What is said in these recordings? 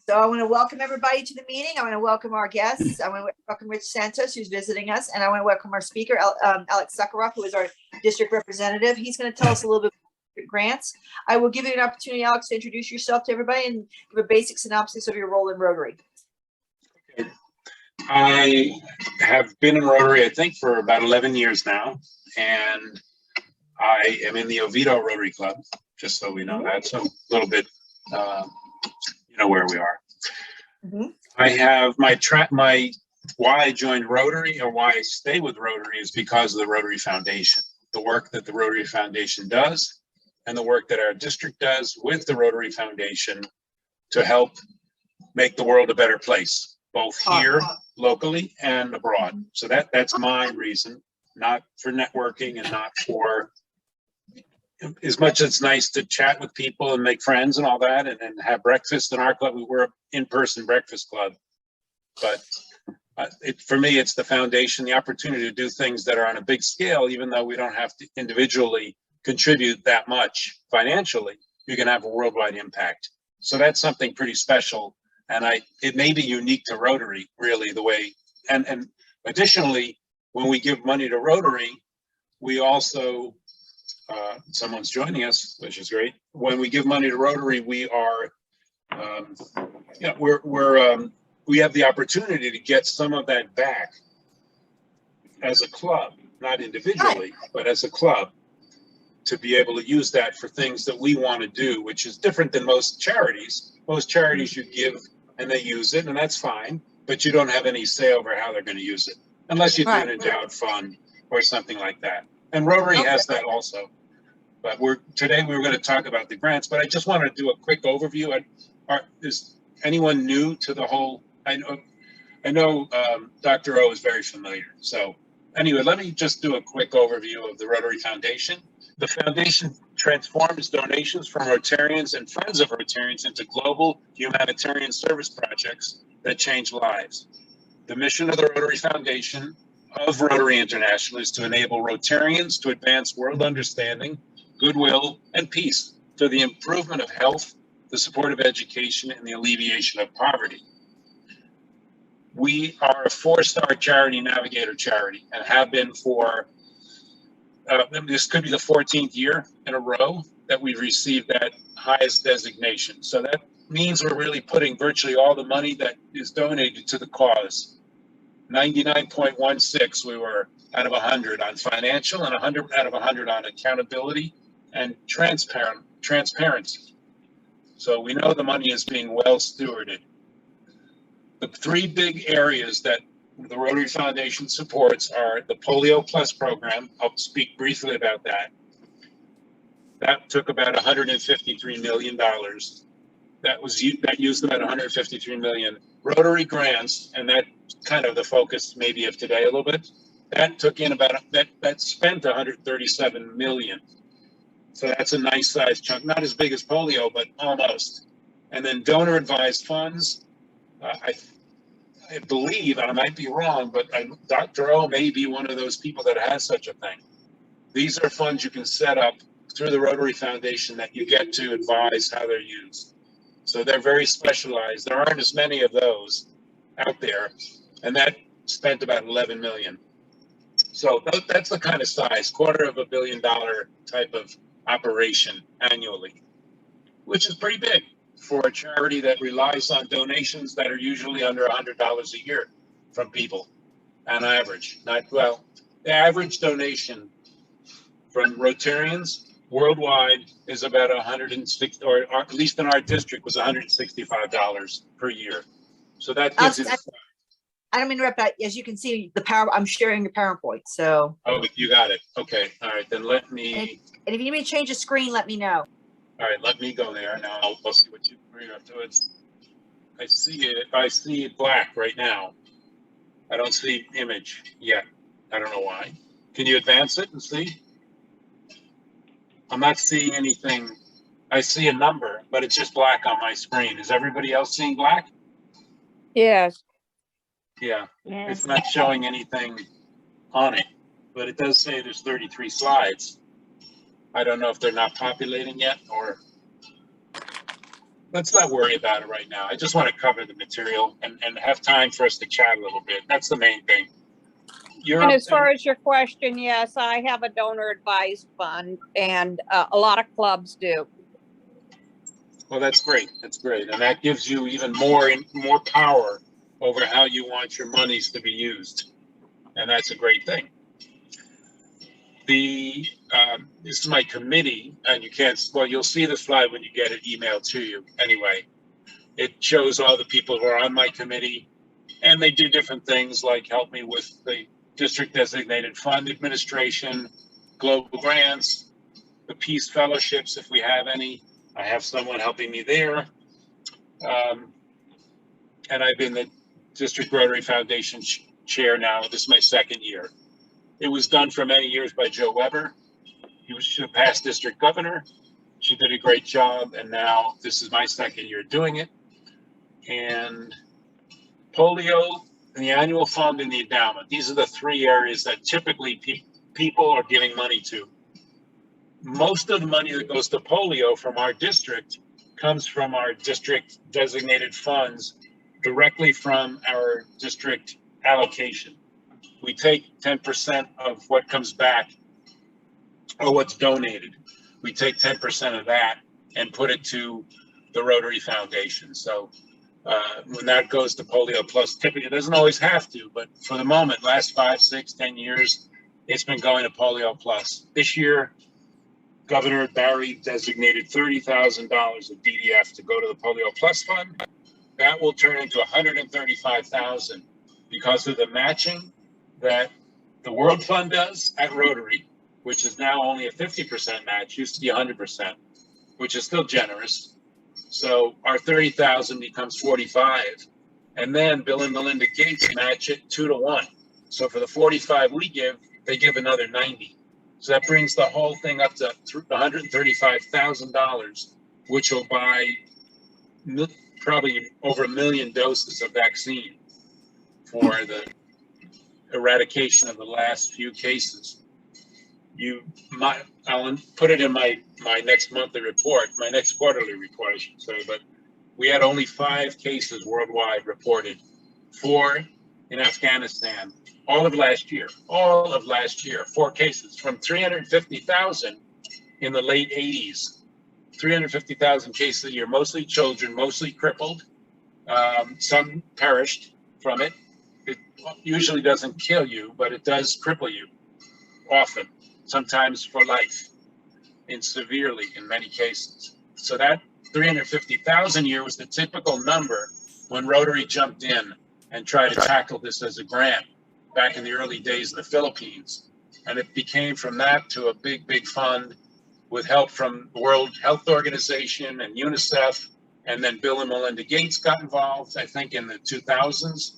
So I want to welcome everybody to the meeting. I want to welcome our guests. I want to welcome Rich Santos, who's visiting us. And I want to welcome our speaker, Alex Sacharoff, who is our district representative. He's going to tell us a little bit about grants. I will give you an opportunity, Alex, to introduce yourself to everybody and give a basic synopsis of your role in Rotary. Okay. I have been in Rotary, I think, for about 11 years now. And I am in the Oviedo Rotary Club, just so we know that. So a little bit, you know where we are. I have my why I joined Rotary, or why I stay with Rotary, is because of the Rotary Foundation, the work that the Rotary Foundation does, and the work that our district does with the Rotary Foundation to help make the world a better place, both here locally and abroad. So that's my reason, not for networking and not for, as much as it's nice to chat with people and make friends and all that, and have breakfast in our club. We're an in-person breakfast club, but for me, it's the foundation, the opportunity to do things that are on a big scale, even though we don't have to individually contribute that much financially. You can have a worldwide impact. So that's something pretty special, and it may be unique to Rotary, really, the way. And additionally, when we give money to Rotary, we also someone's joining us, which is great. When we give money to Rotary, we are, we have the opportunity to get some of that back as a club, not individually, but as a club, to be able to use that for things that we want to do, which is different than most charities. Most charities you give and they use it, and that's fine, but you don't have any say over how they're going to use it, unless you do an endowed fund or something like that. And Rotary has that also. But today we were going to talk about the grants, but I just wanted to do a quick overview. Is anyone new to the whole? I know Dr. O is very familiar. So anyway, let me just do a quick overview of the Rotary Foundation. The foundation transforms donations from Rotarians and friends of Rotarians into global humanitarian service projects that change lives. The mission of the Rotary Foundation of Rotary International is to enable Rotarians to advance world understanding, goodwill, and peace through the improvement of health, the support of education, and the alleviation of poverty. We are a 4-star charity navigator charity, and have been for, this could be the 14th year in a row that we've received that highest designation. So that means we're really putting virtually all the money that is donated to the cause. 99.16 we were out of 100 on financial, and 100 out of 100 on accountability and transparency. So we know the money is being well stewarded. The 3 big areas that the Rotary Foundation supports are the Polio Plus program. I'll speak briefly about that. That took about $153 million. That used about $153 million. Rotary grants, and that's kind of the focus maybe of today a little bit. That took in that spent $137 million. So that's a nice size chunk, not as big as polio, but almost. And then donor advised funds, I believe, and I might be wrong, but Dr. O may be one of those people that has such a thing. These are funds you can set up through the Rotary Foundation that you get to advise how they're used. So they're very specialized. There aren't as many of those out there, and that spent about $11 million. So that's the kind of size, $250 million type of operation annually, which is pretty big for a charity that relies on donations that are usually under $100 a year from people on average. The average donation from Rotarians worldwide is about 160, or at least in our district was $165 per year. So that gives you. I don't mean to interrupt, but as you can see, I'm sharing the PowerPoint. So. Oh, you got it. Okay. All right. Then let me. And if you need me to change the screen, let me know. All right. Let me go there now. I'll see what you bring up to it. I see it. I see black right now. I don't see image yet. I don't know why. Can you advance it and see? I'm not seeing anything. I see a number, but it's just black on my screen. Is everybody else seeing black? Yes. Yeah. It's not showing anything on it, but it does say there's 33 slides. I don't know if they're not populating yet, or let's not worry about it right now. I just want to cover the material and have time for us to chat a little bit. That's the main thing. And as far as your question, yes, I have a donor advised fund, and a lot of clubs do. Well, that's great. That's great. And that gives you even more power over how you want your monies to be used. And that's a great thing. This is my committee, and you can't, well, you'll see the slide when you get it emailed to you anyway. It shows all the people who are on my committee, and they do different things like help me with the district designated fund administration, global grants, the peace fellowships, if we have any. I have someone helping me there. And I've been the District Rotary Foundation chair now. This is my second year. It was done for many years by Joe Weber. He was a past district governor. She did a great job, and now this is my second year doing it. And polio, and the annual fund, and the endowment. These are the three areas that typically people are giving money to. Most of the money that goes to polio from our district comes from our district designated funds directly from our district allocation. We take 10% of what comes back or what's donated. We take 10% of that and put it to the Rotary Foundation. So when that goes to Polio Plus, typically it doesn't always have to, but for the moment, last 5, 6, 10 years, it's been going to Polio Plus. This year, Governor Barry designated $30,000 of DDF to go to the Polio Plus Fund. That will turn into $135,000 because of the matching that the World Fund does at Rotary, which is now only a 50% match, used to be 100%, which is still generous. So our 30,000 becomes 45, and then Bill and Melinda Gates match it 2 to 1. So for the 45 we give, they give another 90. So that brings the whole thing up to $135,000, which will buy probably over 1 million doses of vaccine for the eradication of the last few cases. I'll put it in my next monthly report, my next quarterly report, I should say, but we had only 5 cases worldwide reported, 4 in Afghanistan, all of last year, 4 cases from 350,000 in the late 80s, 350,000 cases a year, mostly children, mostly crippled. Some perished from it. It usually doesn't kill you, but it does cripple you often, sometimes for life, and severely in many cases. So that 350,000 a year was the typical number when Rotary jumped in and tried to tackle this as a grant back in the early days in the Philippines. And it became from that to a big, big fund with help from the World Health Organization and UNICEF. And then Bill and Melinda Gates got involved, I think, in the 2000s.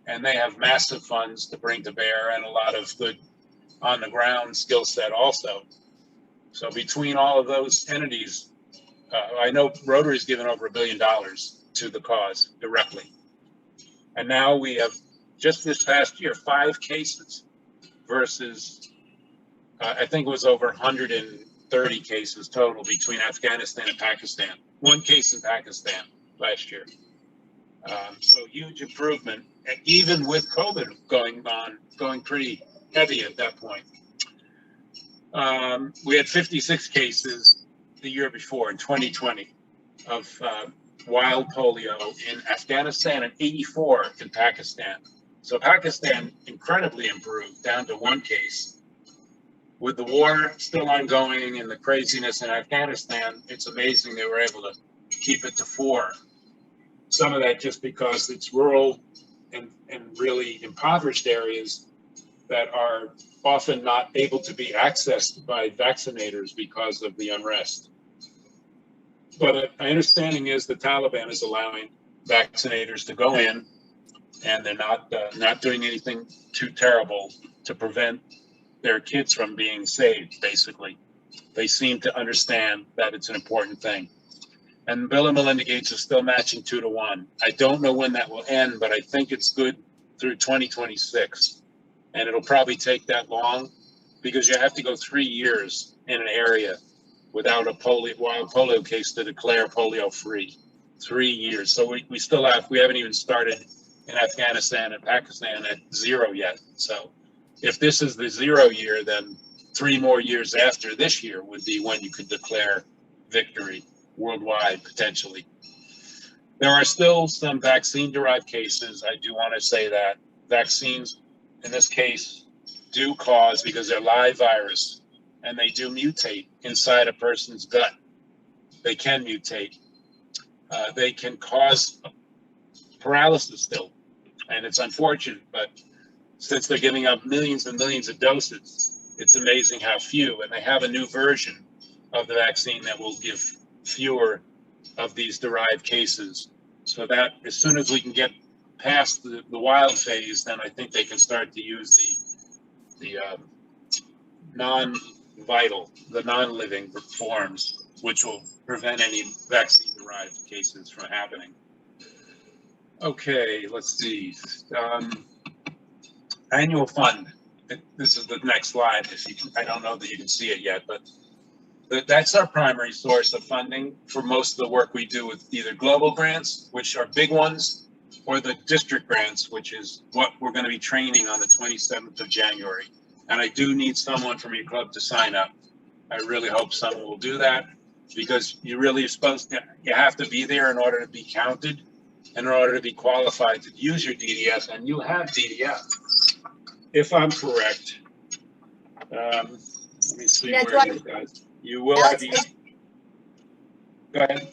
And they have massive funds to bring to bear and a lot of good on the ground skill set also. So between all of those entities, I know Rotary's given over $1 billion to the cause directly. And now we have, just this past year, 5 cases versus, I think it was over 130 cases total between Afghanistan and Pakistan. 1 case in Pakistan last year. So huge improvement, and even with COVID going pretty heavy at that point. We had 56 cases the year before, in 2020, of wild polio in Afghanistan and 84 in Pakistan. So Pakistan incredibly improved, down to 1 case. With the war still ongoing and the craziness in Afghanistan, it's amazing they were able to keep it to 4. Some of that just because it's rural and really impoverished areas that are often not able to be accessed by vaccinators because of the unrest. But my understanding is the Taliban is allowing vaccinators to go in, and they're not doing anything too terrible to prevent their kids from being saved, basically. They seem to understand that it's an important thing. And Bill and Melinda Gates are still matching 2 to 1. I don't know when that will end, but I think it's good through 2026. And it'll probably take that long because you have to go 3 years in an area without a wild polio case to declare polio free. 3 years. So we still we haven't even started in Afghanistan and Pakistan at 0 yet. So if this is the 0 year, then 3 more years after this year would be when you could declare victory worldwide, potentially. There are still some vaccine-derived cases. I do want to say that vaccines, in this case, do cause, because they're live virus, and they do mutate inside a person's gut. They can mutate. They can cause paralysis still, and it's unfortunate, but since they're giving out millions and millions of doses, it's amazing how few, and they have a new version of the vaccine that will give fewer of these derived cases, so that as soon as we can get past the wild phase, then I think they can start to use the non-vital, the non-living forms, which will prevent any vaccine-derived cases from happening. Okay, let's see. Annual fund. This is the next slide. I don't know that you can see it yet, but that's our primary source of funding for most of the work we do with either global grants, which are big ones, or the district grants, which is what we're going to be training on the 27th of January. And I do need someone from your club to sign up. I really hope someone will do that, because you really are supposed to, you have to be there in order to be counted, in order to be qualified to use your DDS, and you have DDS, if I'm correct. Let me see where you guys. You will have these. Go ahead.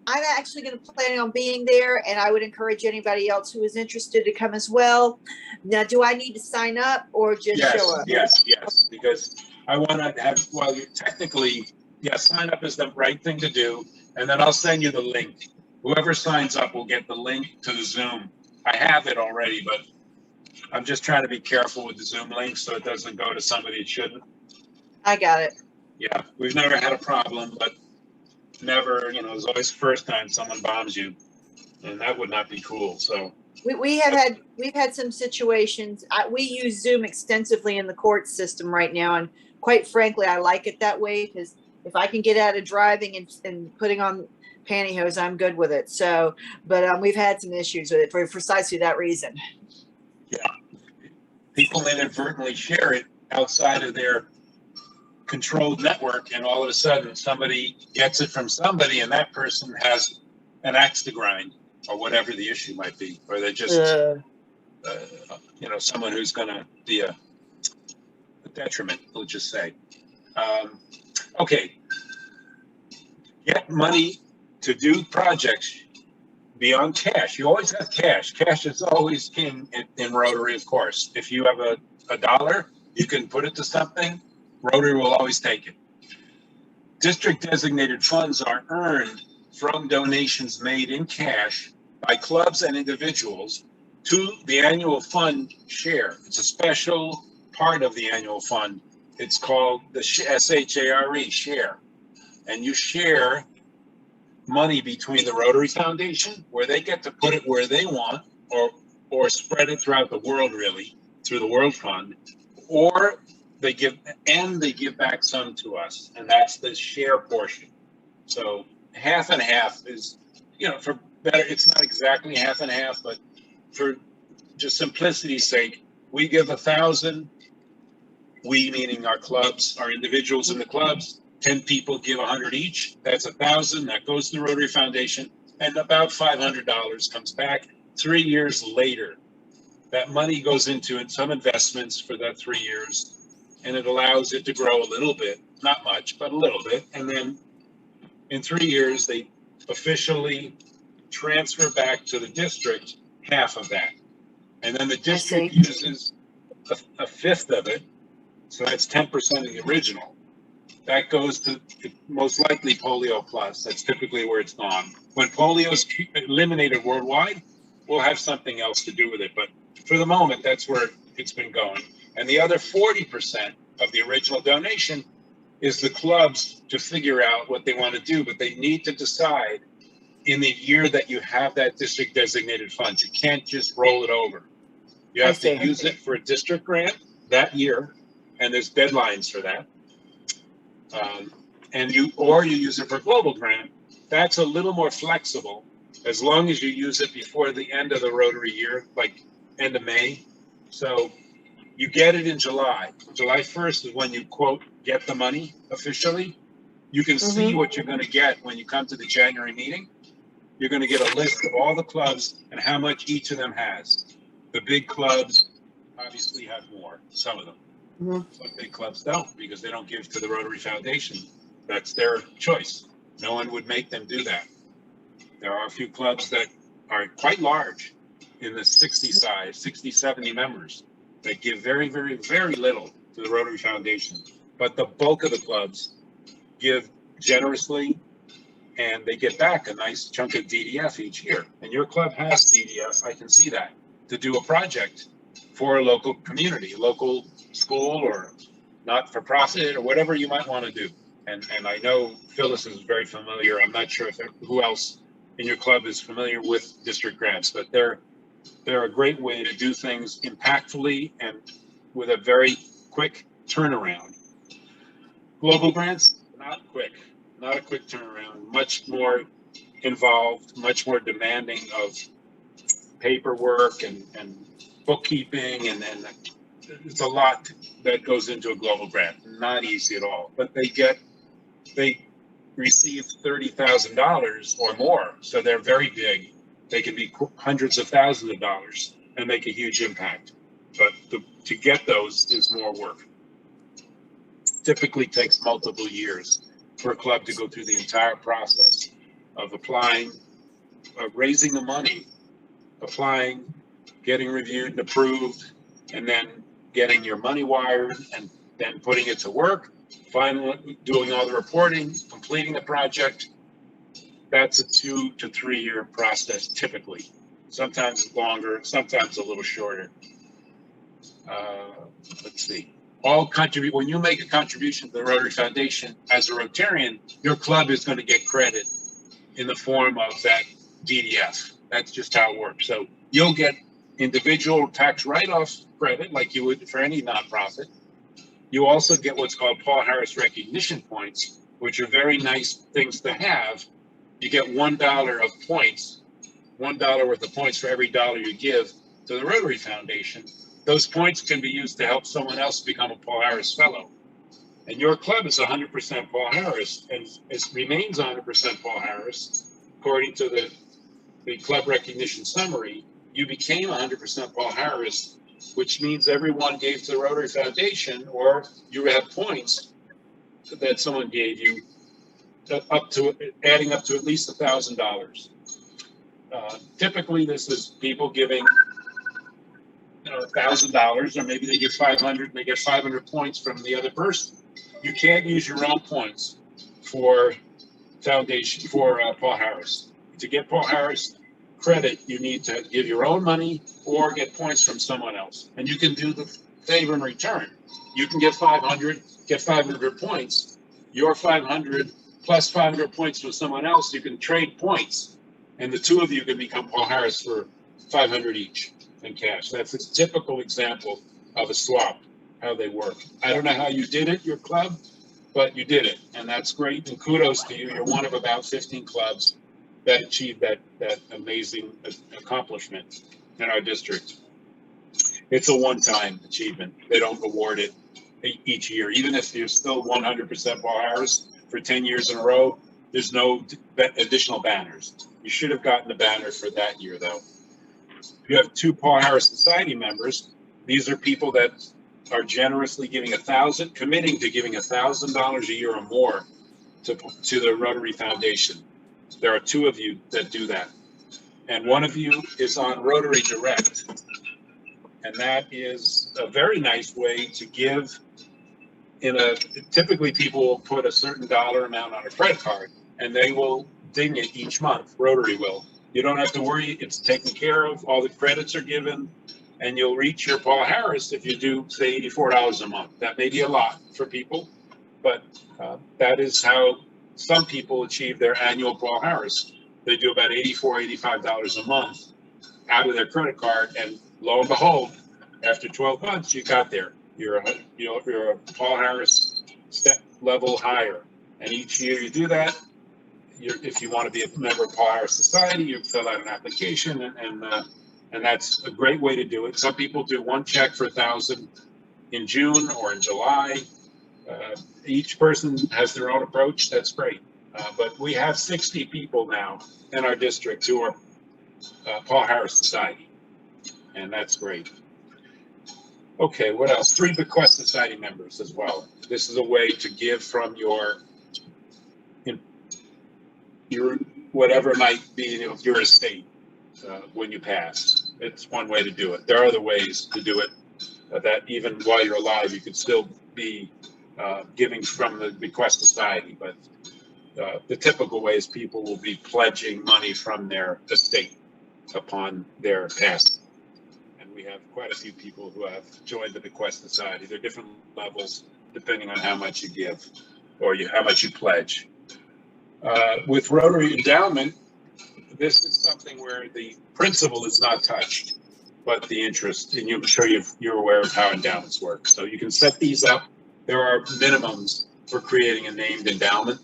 I'm actually going to plan on being there, and I would encourage anybody else who is interested to come as well. Now, do I need to sign up or just show up? Yes, because I want to have, well, you technically, yes, sign up is the right thing to do, and then I'll send you the link. Whoever signs up will get the link to the Zoom. I have it already, but I'm just trying to be careful with the Zoom link so it doesn't go to somebody it shouldn't. I got it. Yeah, we've never had a problem, but never, there's always the first time someone bombs you, and that would not be cool. So we've had some situations. We use Zoom extensively in the court system right now, and quite frankly, I like it that way, because if I can get out of driving and putting on pantyhose, I'm good with it. So, but we've had some issues with it for precisely that reason. Yeah, people inadvertently share it outside of their controlled network, and all of a sudden somebody gets it from somebody, and that person has an axe to grind, or whatever the issue might be, or they're just someone who's going to be a detriment, we'll just say. Okay, get money to do projects beyond cash. You always have cash. Cash is always king in Rotary, of course. If you have a dollar, you can put it to something. Rotary will always take it. District designated funds are earned from donations made in cash by clubs and individuals to the annual fund share. It's a special part of the annual fund. It's called the SHARE, share. And you share money between the Rotary Foundation, where they get to put it where they want, or spread it throughout the world, really, through the World Fund, or they give back some to us, and that's the share portion. So half and half is, for better, it's not exactly half and half, but for just simplicity's sake, we give 1,000. We, meaning our clubs, our individuals in the clubs, 10 people give 100 each. That's 1,000. That goes to the Rotary Foundation, and about $500 comes back 3 years later. That money goes into some investments for that 3 years, and it allows it to grow a little bit, not much, but a little bit. And then in 3 years, they officially transfer back to the district half of that. And then the district uses a fifth of it. So that's 10% of the original. That goes to most likely Polio Plus. That's typically where it's gone. When polio is eliminated worldwide, we'll have something else to do with it. But for the moment, that's where it's been going. And the other 40% of the original donation is the clubs to figure out what they want to do, but they need to decide in the year that you have that district designated funds. You can't just roll it over. You have to use it for a district grant that year, and there's deadlines for that. and you use it for global grant, that's a little more flexible as long as you use it before the end of the Rotary year, like end of May. So you get it in July. July 1st is when you quote get the money officially. You can see what you're going to get when you come to the January meeting. You're going to get a list of all the clubs and how much each of them has. The big clubs obviously have more, some of them. Some big clubs don't, because they don't give to the Rotary Foundation. That's their choice. No one would make them do that. There are a few clubs that are quite large, in the 60 size, 60, 70 members, that give very, very, very little to the Rotary Foundation. But the bulk of the clubs give generously, and they get back a nice chunk of DDF each year. And your club has DDF, I can see that, to do a project for a local community, a local school or not-for-profit or whatever you might want to do. And I know Phyllis is very familiar. I'm not sure who else in your club is familiar with district grants, but they're a great way to do things impactfully and with a very quick turnaround. Global grants, not quick, not a quick turnaround, much more involved, much more demanding of paperwork and bookkeeping, and it's a lot that goes into a global grant. Not easy at all, but they receive $30,000 or more, so they're very big. They can be hundreds of thousands of dollars and make a huge impact. But to get those is more work. Typically takes multiple years for a club to go through the entire process of applying, raising the money, applying, getting reviewed and approved, and then getting your money wired, and then putting it to work, finally doing all the reporting, completing the project. That's a 2 to 3 year process typically. Sometimes longer, sometimes a little shorter. Let's see. When you make a contribution to the Rotary Foundation as a Rotarian, your club is going to get credit in the form of that DDF. That's just how it works. So you'll get individual tax write-off credit like you would for any nonprofit. You also get what's called Paul Harris recognition points, which are very nice things to have. You get $1 of points, $1 worth of points for every dollar you give to the Rotary Foundation. Those points can be used to help someone else become a Paul Harris Fellow. And your club is 100% Paul Harris, and it remains 100% Paul Harris. According to the club recognition summary, you became 100% Paul Harris, which means everyone gave to the Rotary Foundation, or you have points that someone gave you, adding up to at least $1,000. Typically, this is people giving $1,000, or maybe they give 500 and they get 500 points from the other person. You can't use your own points for foundation for Paul Harris. To get Paul Harris credit, you need to give your own money or get points from someone else. And you can do the favor in return. You can get 500 points. Your 500 plus 500 points from someone else, you can trade points. And the two of you can become Paul Harris for 500 each in cash. That's a typical example of a swap, how they work. I don't know how you did it, your club, but you did it. And that's great. And kudos to you. You're one of about 15 clubs that achieved that amazing accomplishment in our district. It's a one-time achievement. They don't award it each year. Even if you're still 100% Paul Harris for 10 years in a row, there's no additional banners. You should have gotten a banner for that year, though. You have 2 Paul Harris Society members. These are people that are generously giving committing to giving $1,000 a year or more to the Rotary Foundation. There are 2 of you that do that. And one of you is on Rotary Direct. And that is a very nice way to give typically people will put a certain dollar amount on a credit card and they will ding it each month. Rotary will. You don't have to worry. It's taken care of. All the credits are given, and you'll reach your Paul Harris if you do, say, $84 a month. That may be a lot for people, but that is how some people achieve their annual Paul Harris. They do about $84, $85 a month out of their credit card, and lo and behold, after 12 months, you got there. You're a Paul Harris step level higher. And each year you do that, if you want to be a member of Paul Harris Society, you fill out an application, and that's a great way to do it. Some people do one check for $1,000 in June or in July. Each person has their own approach. That's great. But we have 60 people now in our district who are Paul Harris Society, and that's great. Okay, what else? 3 bequest society members as well. This is a way to give from your whatever might be your estate when you pass. It's one way to do it. There are other ways to do it that even while you're alive, you could still be giving from the bequest society. But the typical way is people will be pledging money from their estate upon their passing. And we have quite a few people who have joined the bequest society. There are different levels depending on how much you give or how much you pledge. With Rotary Endowment, this is something where the principal is not touched, but the interest, and I'm sure you're aware of how endowments work. So you can set these up. There are minimums for creating a named endowment.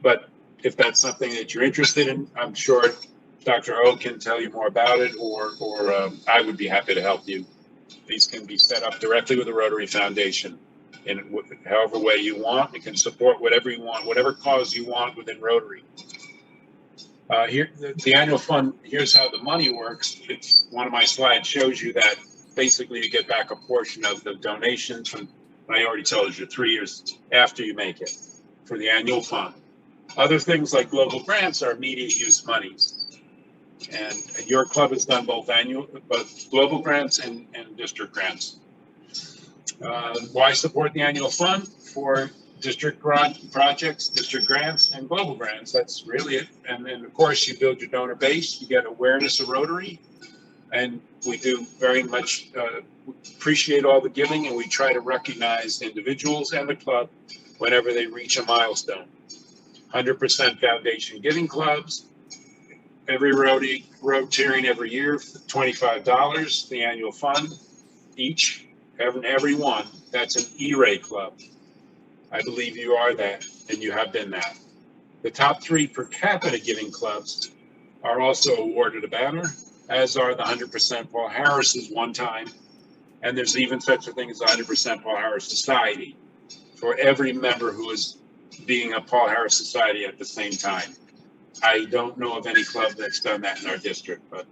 But if that's something that you're interested in, I'm sure Dr. O can tell you more about it, or I would be happy to help you. These can be set up directly with the Rotary Foundation in however way you want. It can support whatever you want, whatever cause you want within Rotary. Here, the annual fund, here's how the money works. It's one of my slides shows you that basically you get back a portion of the donations from, I already told you, 3 years after you make it for the annual fund. Other things like global grants are immediate use monies. And your club has done both global grants and district grants. Why support the annual fund? For district projects, district grants, and global grants. That's really it. And then, of course, you build your donor base. You get awareness of Rotary. And we do very much appreciate all the giving, and we try to recognize individuals and the club whenever they reach a milestone. 100% foundation giving clubs. Every Rotarian every year, $25, the annual fund each, every one. That's an E-Ray club. I believe you are that, and you have been that. The top 3 per capita giving clubs are also awarded a banner, as are the 100% Paul Harris's one time. And there's even such a thing as 100% Paul Harris Society for every member who is being a Paul Harris Society at the same time. I don't know of any club that's done that in our district, but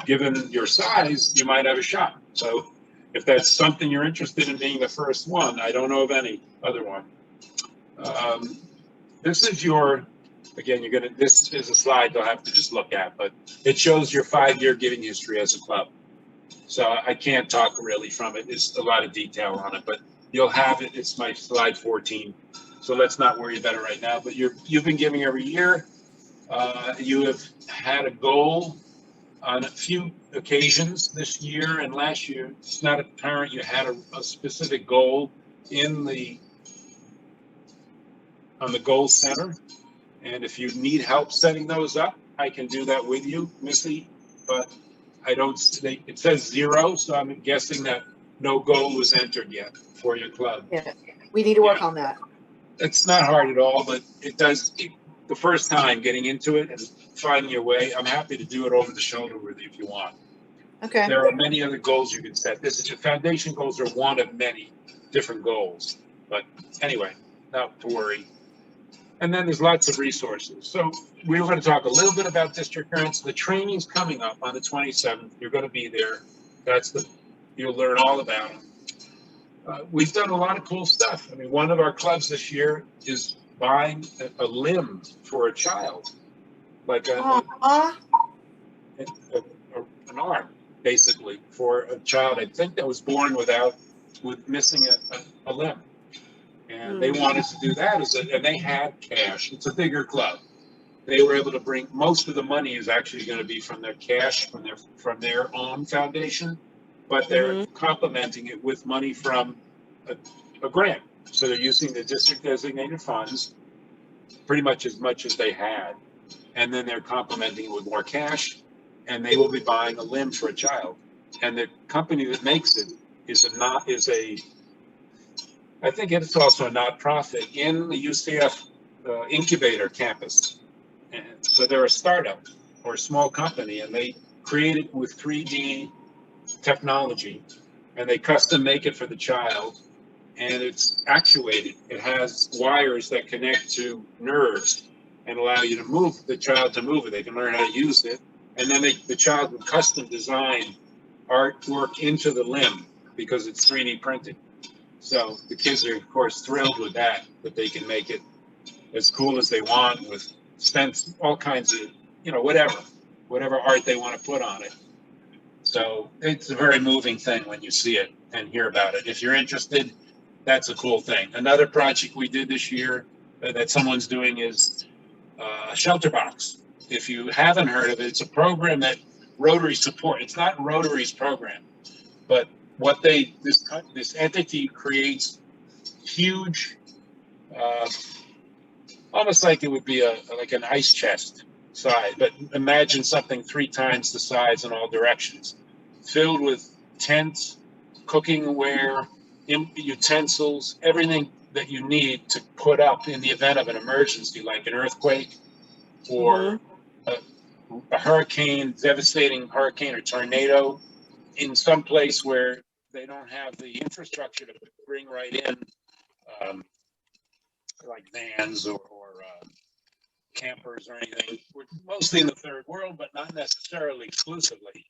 given your size, you might have a shot. So if that's something you're interested in being the first one, I don't know of any other one. This is your, again, this is a slide you'll have to just look at, but it shows your 5-year giving history as a club. So I can't talk really from it. There's a lot of detail on it, but you'll have it. It's my slide 14. So let's not worry about it right now, but you've been giving every year. You have had a goal on a few occasions this year and last year. It's not apparent you had a specific goal on the goal center. And if you need help setting those up, I can do that with you, Missy. But it says 0, so I'm guessing that no goal was entered yet for your club. Yeah, we need to work on that. It's not hard at all, but it does. The first time getting into it and finding your way, I'm happy to do it over the shoulder with you if you want. Okay. There are many other goals you can set. Your foundation goals are one of many different goals. But anyway, not to worry. And then there's lots of resources. So we were going to talk a little bit about district grants. The training's coming up on the 27th. You're going to be there. You'll learn all about them. We've done a lot of cool stuff. I mean, one of our clubs this year is buying a limb for a child, like an arm, basically, for a child. I think that was born with missing a limb, and they wanted to do that and they had cash. It's a bigger club. They were able to bring most of the money is actually going to be from their cash from their own foundation, but they're complementing it with money from a grant. So they're using the district designated funds pretty much as they had. And then they're complementing it with more cash, and they will be buying a limb for a child. And the company that makes it is I think it's also a nonprofit in the UCF incubator campus. And so they're a startup or a small company, and they create it with 3D technology, and they custom make it for the child, and it's actuated. It has wires that connect to nerves and allow you to move the child to move it. They can learn how to use it, and then the child will custom design artwork into the limb because it's 3D printed. So the kids are, of course, thrilled with that they can make it as cool as they want with stencils, all kinds of, whatever art they want to put on it. So it's a very moving thing when you see it and hear about it. If you're interested, that's a cool thing. Another project we did this year that someone's doing is a shelter box. If you haven't heard of it, it's a program that Rotary support. It's not Rotary's program, but what this entity creates huge, almost like it would be like an ice chest size, but imagine something 3 times the size in all directions, filled with tents, cooking ware, utensils, everything that you need to put up in the event of an emergency, like an earthquake or a hurricane, devastating hurricane or tornado, in some place where they don't have the infrastructure to bring right in, like vans or campers or anything. We're mostly in the third world, but not necessarily exclusively.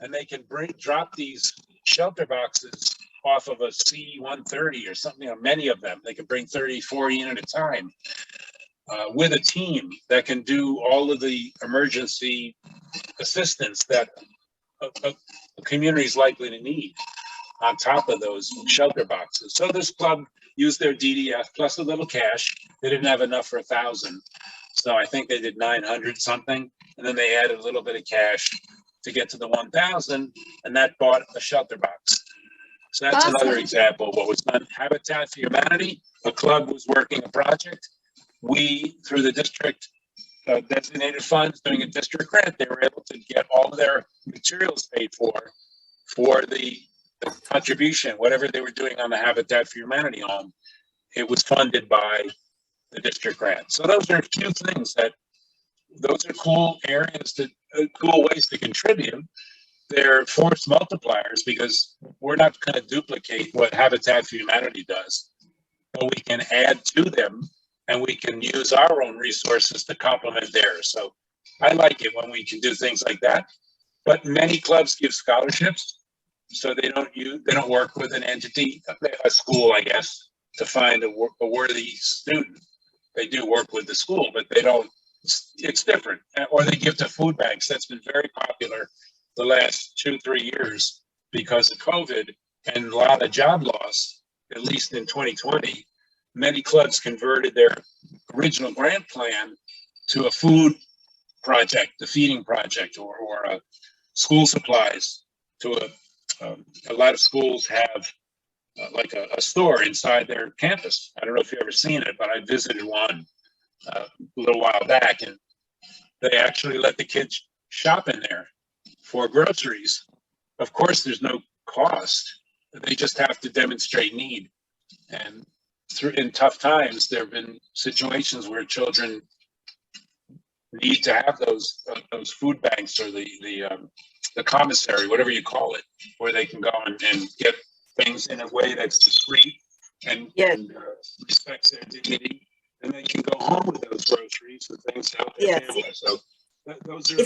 And they can drop these shelter boxes off of a C-130 or something, many of them. They can bring 30, 40 in at a time with a team that can do all of the emergency assistance that a community is likely to need on top of those shelter boxes. So this club used their DDF plus a little cash. They didn't have enough for 1,000. So I think they did 900 something. And then they added a little bit of cash to get to the 1,000, and that bought a shelter box. So that's another example of what was done. Habitat for Humanity, a club was working a project. We, through the district designated funds, doing a district grant, they were able to get all of their materials paid for the contribution, whatever they were doing on the Habitat for Humanity home. It was funded by the district grant. So those are a few things those are cool areas cool ways to contribute. They're force multipliers because we're not going to duplicate what Habitat for Humanity does, but we can add to them, and we can use our own resources to complement theirs. So I like it when we can do things like that. But many clubs give scholarships, so they don't work with an entity, a school, I guess, to find a worthy student. They do work with the school, but they don't. It's different. Or they give to food banks. That's been very popular the last 2-3 years because of COVID and a lot of job loss, at least in 2020. Many clubs converted their original grant plan to a food project, the feeding project, or school supplies. A lot of schools have like a store inside their campus. I don't know if you've ever seen it, but I visited one a little while back, and they actually let the kids shop in there for groceries. Of course, there's no cost. They just have to demonstrate need. And in tough times, there have been situations where children need to have those food banks or the commissary, whatever you call it, where they can go and get things in a way that's discreet and respects their dignity, and they can go home with those groceries and things to help their family. So those are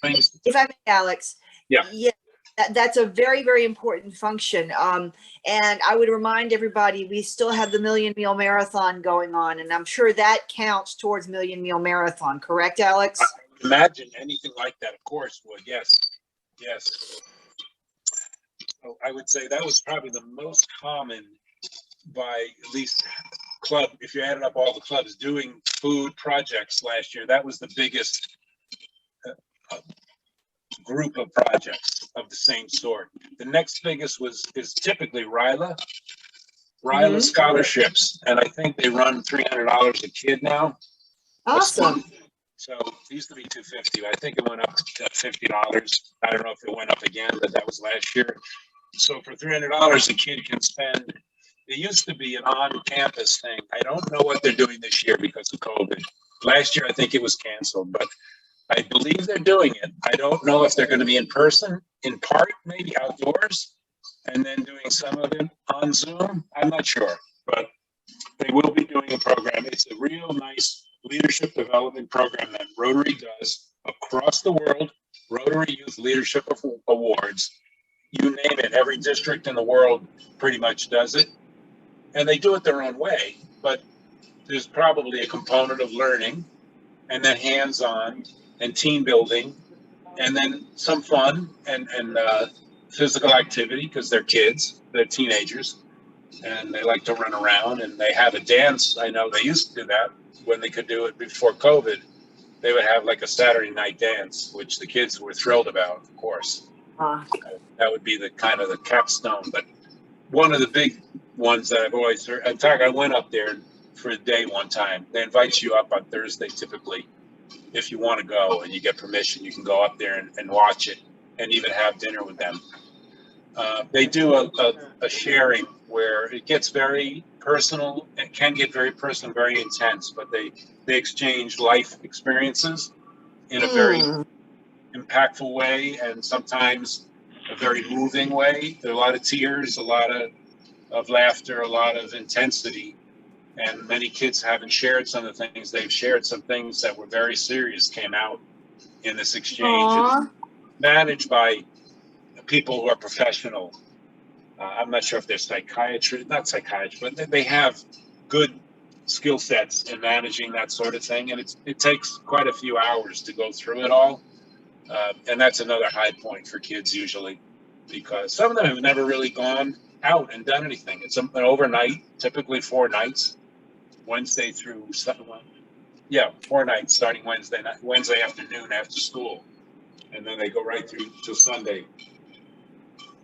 things. If I may, Alex. Yeah. That's a very, very important function. And I would remind everybody, we still have the Million Meal Marathon going on, and I'm sure that counts towards Million Meal Marathon. Correct, Alex? I would imagine anything like that, of course, would. Yes. So I would say that was probably the most common by at least club. If you added up all the clubs doing food projects last year, that was the biggest group of projects of the same sort. The next biggest is typically RILA scholarships, and I think they run $300 a kid now. Awesome. So it used to be $250. I think it went up to $50. I don't know if it went up again, but that was last year. So for $300, a kid can spend It used to be an on-campus thing. I don't know what they're doing this year because of COVID. Last year, I think it was canceled, but I believe they're doing it. I don't know if they're going to be in person, in part, maybe outdoors, and then doing some of it on Zoom. I'm not sure, but they will be doing a program. It's a real nice leadership development program that Rotary does across the world. Rotary Youth Leadership Awards. You name it, every district in the world pretty much does it. And they do it their own way, but there's probably a component of learning and then hands-on and team building and then some fun and physical activity because they're kids, they're teenagers, and they like to run around and they have a dance. I know they used to do that when they could do it before COVID. They would have like a Saturday night dance, which the kids were thrilled about, of course. That would be the kind of the capstone. But one of the big ones that I've always heard, in fact, I went up there for a day one time. They invite you up on Thursday typically. If you want to go and you get permission, you can go up there and watch it and even have dinner with them. They do a sharing where it gets very personal. It can get very personal, very intense, but they exchange life experiences in a very impactful way and sometimes a very moving way. There are a lot of tears, a lot of laughter, a lot of intensity. And many kids haven't shared some of the things they've shared. Some things that were very serious came out in this exchange. It's managed by people who are professional. I'm not sure if they're not psychiatrists, but they have good skill sets in managing that sort of thing. And it takes quite a few hours to go through it all. And that's another high point for kids usually, because some of them have never really gone out and done anything. It's an overnight, typically 4 nights, Wednesday through Sunday. 4 nights starting Wednesday afternoon after school. And then they go right through till Sunday.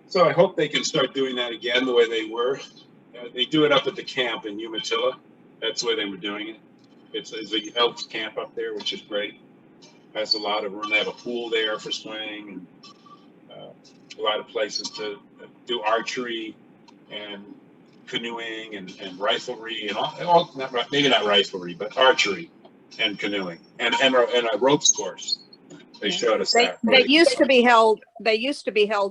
So I hope they can start doing that again the way they were. They do it up at the camp in Umatilla. That's where they were doing it. It's a Elks camp up there, which is great. Has a lot of room. They have a pool there for swimming and a lot of places to do archery and canoeing and riflery and all maybe not riflery, but archery and canoeing and a ropes course. They showed us that. They used to be held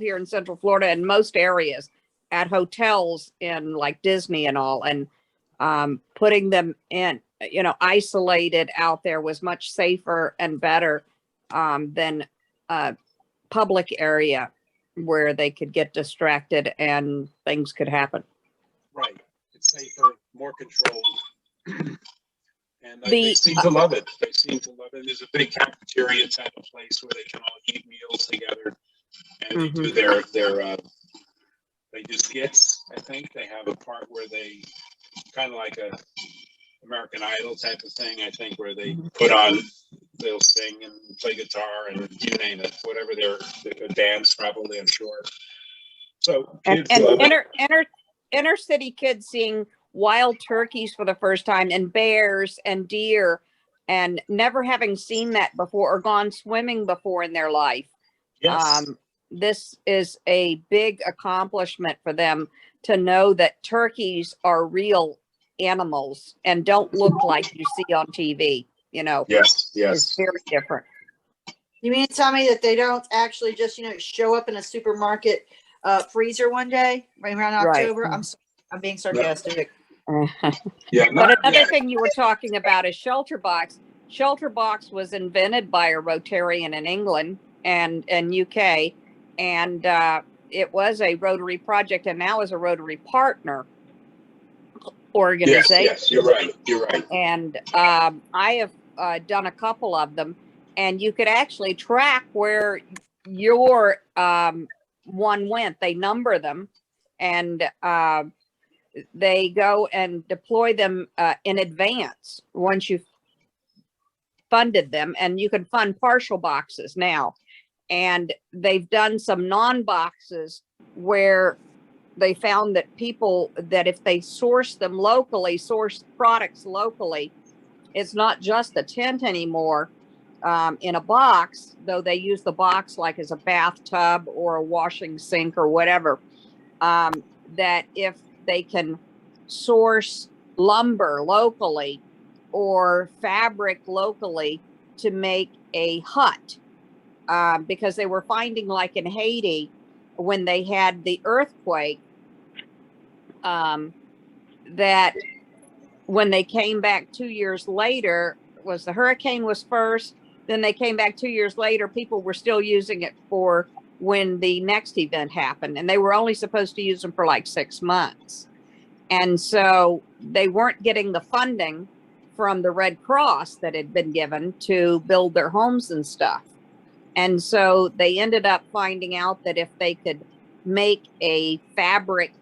here in Central Florida in most areas at hotels in like Disney and all, and putting them in, isolated out there was much safer and better than a public area where they could get distracted and things could happen. Right. It's safer, more controlled. And they seem to love it. They seem to love it. There's a big cafeteria type of place where they can all eat meals together. And they do they do skits, I think. They have a part where they kind of like a American Idol type of thing, I think, where they they'll sing and play guitar and you name it, whatever they're dance probably, I'm sure. So kids love it. Inner city kids seeing wild turkeys for the first time and bears and deer and never having seen that before or gone swimming before in their life. Yes. This is a big accomplishment for them to know that turkeys are real animals and don't look like you see on TV. Yes. It's very different. You mean to tell me that they don't actually just, show up in a supermarket freezer one day right around October? Right. I'm being sarcastic. But another thing you were talking about is Shelter Box. Shelter Box was invented by a Rotarian in England and UK, and it was a Rotary project and now is a Rotary partner organization. Yes, you're right. And I have done a couple of them, and you could actually track where your one went. They number them, and they go and deploy them in advance once you've funded them, and you can fund partial boxes now. And they've done some non-boxes where they found that people, that if they source products locally, it's not just a tent anymore in a box, though they use the box like as a bathtub or a washing sink or whatever, that if they can source lumber locally or fabric locally to make a hut, because they were finding, like in Haiti, when they had the earthquake, that when they came back 2 years later, was the hurricane was first, then they came back 2 years later, people were still using it for when the next event happened, and they were only supposed to use them for like 6 months. And so they weren't getting the funding from the Red Cross that had been given to build their homes and stuff. And so they ended up finding out that if they could make a fabric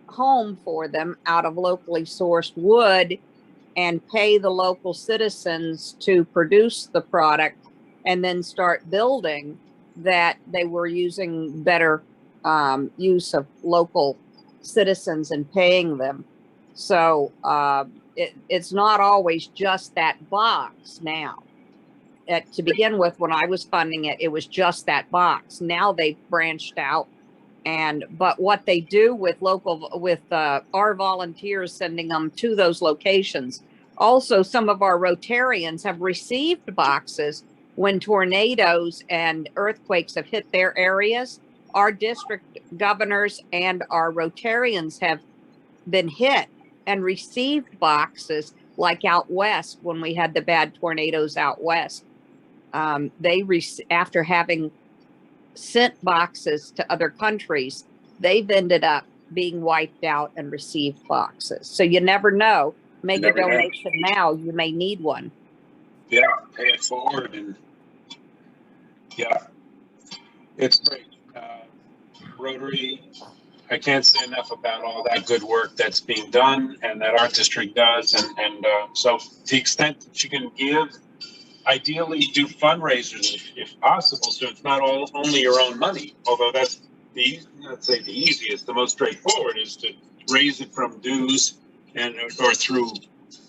home for them out of locally sourced wood and pay the local citizens to produce the product and then start building, that they were using better use of local citizens and paying them. So it's not always just that box now. To begin with, when I was funding it, it was just that box. Now they've branched out. But what they do with our volunteers sending them to those locations. Also, some of our Rotarians have received boxes when tornadoes and earthquakes have hit their areas. Our district governors and our Rotarians have been hit and received boxes, like out west when we had the bad tornadoes out west. After having sent boxes to other countries, they've ended up being wiped out and received boxes. So you never know. Make a donation now, you may need one. Yeah, pay it forward, and yeah, it's great. Rotary, I can't say enough about all that good work that's being done and that our district does. And so to the extent that you can give, ideally do fundraisers if possible, so it's not only your own money, although that's let's say the easiest, the most straightforward is to raise it from dues or through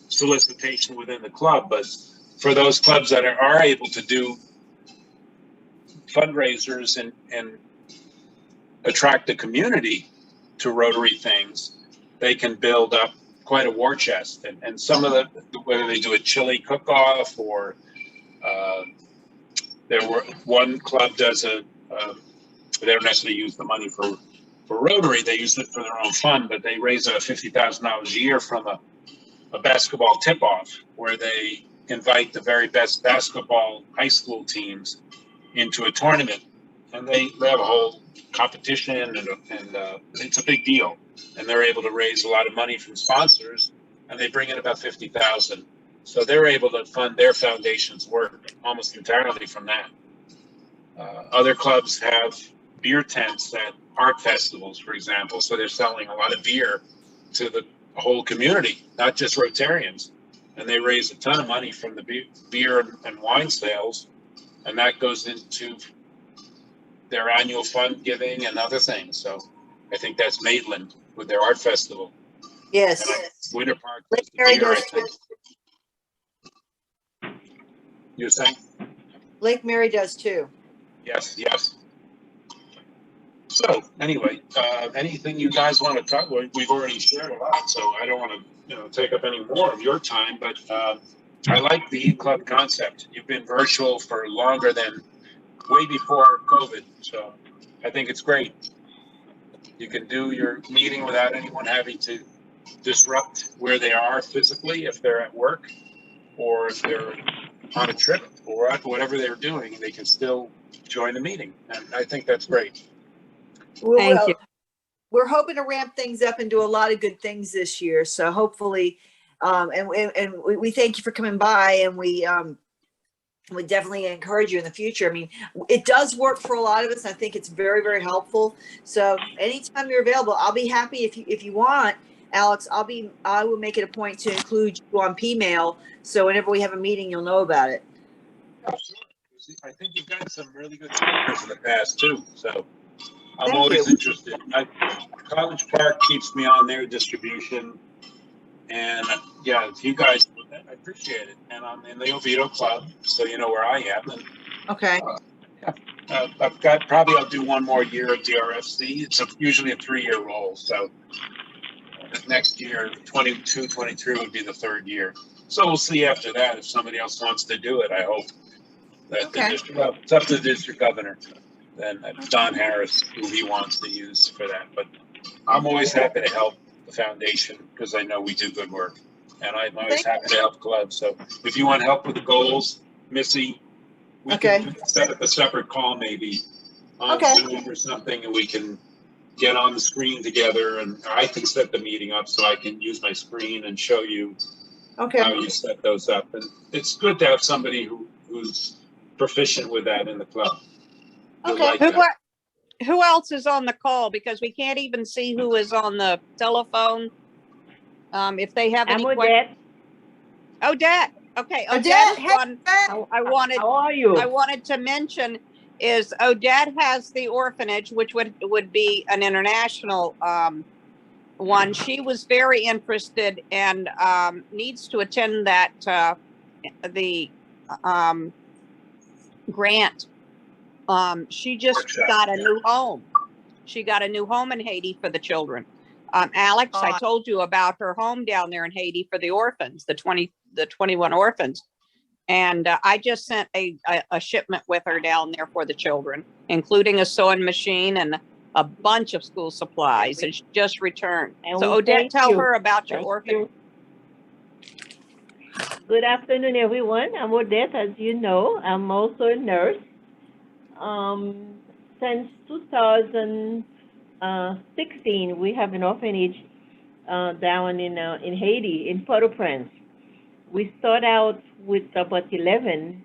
solicitation within the club. But for those clubs that are able to do fundraisers and attract the community to Rotary things, they can build up quite a war chest. And some of whether they do a chili cook-off or one club does they don't necessarily use the money for Rotary, they use it for their own fund, but they raise $50,000 a year from a basketball tip-off, where they invite the very best basketball high school teams into a tournament, and they have a whole competition, and it's a big deal, and they're able to raise a lot of money from sponsors, and they bring in about $50,000. So they're able to fund their foundation's work almost entirely from that. Other clubs have beer tents at art festivals, for example, so they're selling a lot of beer to the whole community, not just Rotarians, and they raise a ton of money from the beer and wine sales, and that goes into their annual fund giving and other things. So I think that's Maitland with their art festival. Yes. Winter Park. Lake Mary does too. You're saying? Lake Mary does too. Yes. So anyway, anything you guys want to talk? We've already shared a lot, so I don't want to take up any more of your time. But I like the eClub concept. You've been virtual for longer than way before COVID, so I think it's great. You can do your meeting without anyone having to disrupt where they are physically if they're at work or if they're on a trip or whatever they're doing. They can still join the meeting, and I think that's great. Thank you. We're hoping to ramp things up and do a lot of good things this year. So hopefully, and we thank you for coming by, and we definitely encourage you in the future. I mean, it does work for a lot of us. I think it's very, very helpful. So anytime you're available, I'll be happy if you want, Alex. I will make it a point to include you on PMail, so whenever we have a meeting, you'll know about it. I think you've got some really good speakers in the past too. So I'm Thank always you. interested. College Park keeps me on their distribution, and yeah, if you guys, I appreciate it. And I'm in the Oviedo Club, so you know where I am. And, Okay. I've got I'll do one more year of DRFC. It's usually a 3-year role, so next year, 22, 23 would be the third year. So we'll see after that if somebody else wants to do it. I hope that the Okay. district, well, it's up to the district governor. Then Don Harris, who he wants to use for that. But I'm always happy to help the foundation because I know we do good work. And I'm always happy to help clubs. So if you want help with the goals, Missy, we can set up a separate call maybe on Zoom or something, and we can get on the screen together, and I can set the meeting up so I can use my screen and show you how you set those up. And it's good to have somebody who's proficient with that in the club. Like Who else is on the call? Because we can't even see who is on the telephone. If they have any questions. Odette. Okay. Odette is one I wanted. How are you? I wanted to mention is Odette has the orphanage, which would be an international one. She was very interested and needs to attend that the grant. She just got a new home. She got a new home in Haiti for the children. Alex, I told you about her home down there in Haiti for the orphans, the 21 orphans. And I just sent a shipment with her down there for the children, including a sewing machine and a bunch of school supplies. And she just returned. So Odette, tell her about your orphanage. Good afternoon, everyone. I'm Odette, as you know. I'm also a nurse. Since 2016, we have an orphanage down in Haiti, in Port-au-Prince. We start out with about 11,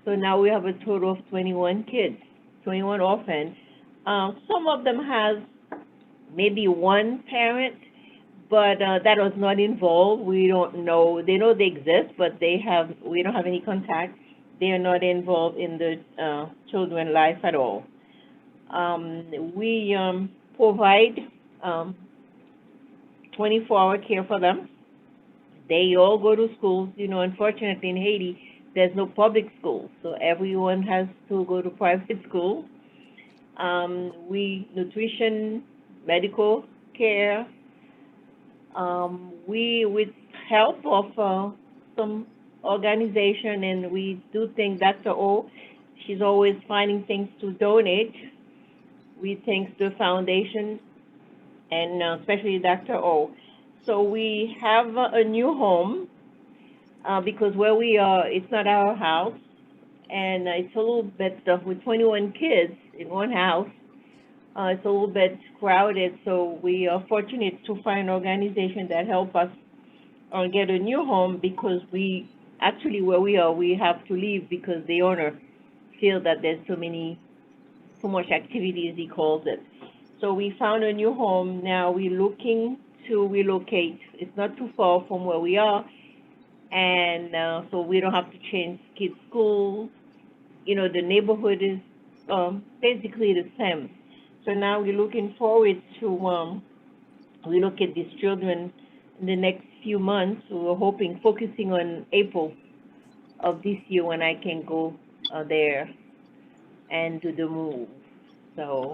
so now we have a total of 21 kids, 21 orphans. Some of them has maybe one parent, but that was not involved. We don't know. They know they exist, but we don't have any contact. They are not involved in the children's life at all. We provide 24-hour care for them. They all go to schools. You know, unfortunately in Haiti, there's no public schools, so everyone has to go to private school. Nutrition, medical care. We, with help of some organization, and we do think Dr. O, she's always finding things to donate. We thank the foundation and especially Dr. O. So we have a new home because where we are, it's not our house, and it's a little bit, with 21 kids in one house, it's a little bit crowded, so we are fortunate to find an organization that help us get a new home, because we actually, where we are, we have to leave because the owner feels that there's too much activity, as he calls it. So we found a new home. Now we're looking to relocate. It's not too far from where we are, and so we don't have to change kids' schools. You know, the neighborhood is basically the same. So now we're looking forward to relocate these children in the next few months. So we're hoping, focusing on April of this year when I can go there and do the move. So